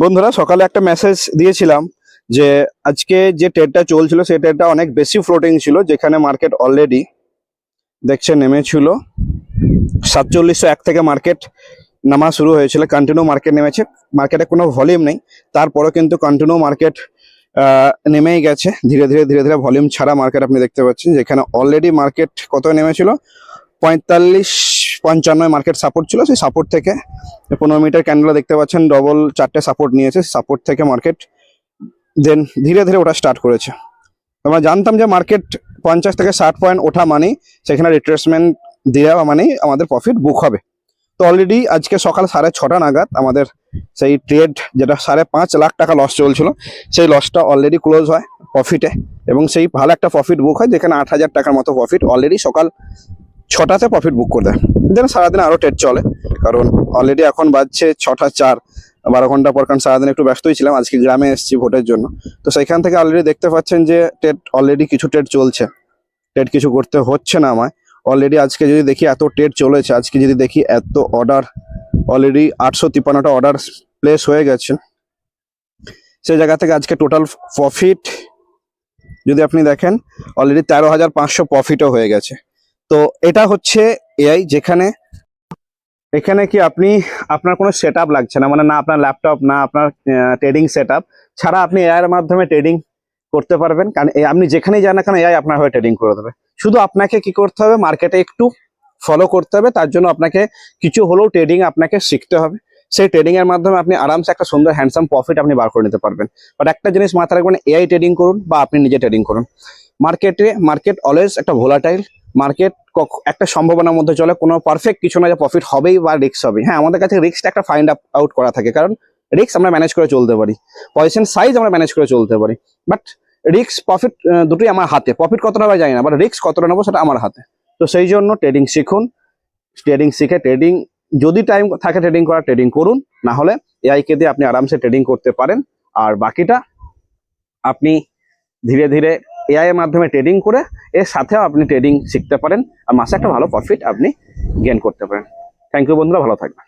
বন্ধুরা, সকালে একটা মেসেজ দিয়েছিলাম যে আজকে যে ট্রেডটা চলছিল সেই ট্রেডটা অনেক বেশি ফ্লোটিং ছিল, যেখানে মার্কেট অলরেডি দেখছে নেমেছিল 4701 থেকে মার্কেট নামা শুরু হয়েছিল। কন্টিনিউ মার্কেট নেমেছে, মার্কেটে কোনো ভলিউম নেই, তারপরেও কিন্তু কন্টিনিউ মার্কেট নেমেই গেছে ধীরে ধীরে ধীরে ধীরে। ভলিউম ছাড়া মার্কেট আপনি দেখতে পাচ্ছেন, যেখানে অলরেডি মার্কেট কত নেমেছিল 45-55 মার্কেট সাপোর্ট ছিল। সেই সাপোর্ট থেকে 15 মিটার ক্যান্ডেল দেখতে পাচ্ছেন ডবল 4টে সাপোর্ট নিয়েছে। সাপোর্ট থেকে মার্কেট দেন ধীরে ধীরে ওটা স্টার্ট করেছে। আমরা জানতাম যে মার্কেট 50 থেকে 60 পয়েন্ট ওঠা মানেই সেখানে রিট্রেসমেন্ট দেওয়া মানেই আমাদের প্রফিট বুক হবে। তো অলরেডি আজকে সকাল 6:30 নাগাদ আমাদের সেই ট্রেড, যেটা 5.5 লাখ টাকা লস চলছিল, সেই লসটা অলরেডি ক্লোজ হয় প্রফিটে, এবং সেই ভালো একটা প্রফিট বুক হয়, যেখানে 8,000 টাকার মতো প্রফিট অলরেডি সকাল 6টাতে প্রফিট বুক করে দেয়। দেন সারাদিন আরও ট্রেড চলে, কারণ অলরেডি এখন বাজছে 6টা 4, 12 ঘন্টা পর, কারণ সারাদিন একটু ব্যস্তই ছিলাম, আজকে গ্রামে এসেছি ভোটের জন্য। তো সেইখান থেকে অলরেডি দেখতে পাচ্ছেন যে ট্রেড অলরেডি কিছু ট্রেড চলছে, ট্রেড কিছু করতে হচ্ছে না আমায়। অলরেডি আজকে যদি দেখি এত ট্রেড চলেছে, আজকে যদি দেখি এত অর্ডার, অলরেডি 853টা অর্ডার প্লেস হয়ে গেছে। সেই জায়গা থেকে আজকে টোটাল প্রফিট যদি আপনি দেখেন অলরেডি 13,500 প্রফিটও হয়ে গেছে। তো এটা হচ্ছে এআই, যেখানে এখানে কি আপনার কোনো সেট আপ লাগছে না, মানে না আপনার ল্যাপটপ, না আপনার ট্রেডিং সেট আপ ছাড়া আপনি এআই এর মাধ্যমে ট্রেডিং করতে পারবেন। কারণ আপনি যেখানেই যান না কেন এআই আপনার হয়ে ট্রেডিং করে দেবে। শুধু আপনাকে কি করতে হবে, মার্কেটে একটু ফলো করতে হবে, তার জন্য আপনাকে কিছু হলেও ট্রেডিং আপনাকে শিখতে হবে। সেই ট্রেডিং এর মাধ্যমে আপনি আরামসে একটা সুন্দর হ্যান্ডসাম প্রফিট আপনি বার করে নিতে পারবেন। বাট একটা জিনিস মাথায় রাখবেন, এআই ট্রেডিং করুন বা আপনি নিজে ট্রেডিং করুন, মার্কেট অলওয়েজ একটা ভোলাটাইল মার্কেট, একটা সম্ভাবনার মধ্যে চলে। কোনো পারফেক্ট কিছু না যে প্রফিট হবেই বা রিস্ক হবে। হ্যাঁ, আমাদের কাছে রিস্কটা একটা ফাইন্ড আউট করা থাকে, কারণ রিস্ক আমরা ম্যানেজ করে চলতে পারি, পজিশন সাইজ আমরা ম্যানেজ করে চলতে পারি, বাট রিস্ক প্রফিট দুটোই আমার হাতে। প্রফিট কতটা হবে জানি না, বাট রিস্ক কতটা নেবো সেটা আমার হাতে। তো সেই জন্য ট্রেডিং শিখুন, ট্রেডিং শিখে ট্রেডিং যদি টাইম থাকে ট্রেডিং করা, ট্রেডিং করুন, না হলে এআই কে দিয়ে আপনি আরামসে ট্রেডিং করতে পারেন। আর বাকিটা আপনি ধীরে ধীরে এআই এর মাধ্যমে ট্রেডিং করে এর সাথেও আপনি ট্রেডিং শিখতে পারেন, আর মাসে একটা ভালো প্রফিট আপনি গেইন করতে পারেন। থ্যাংক ইউ বন্ধুরা, ভালো থাকবেন।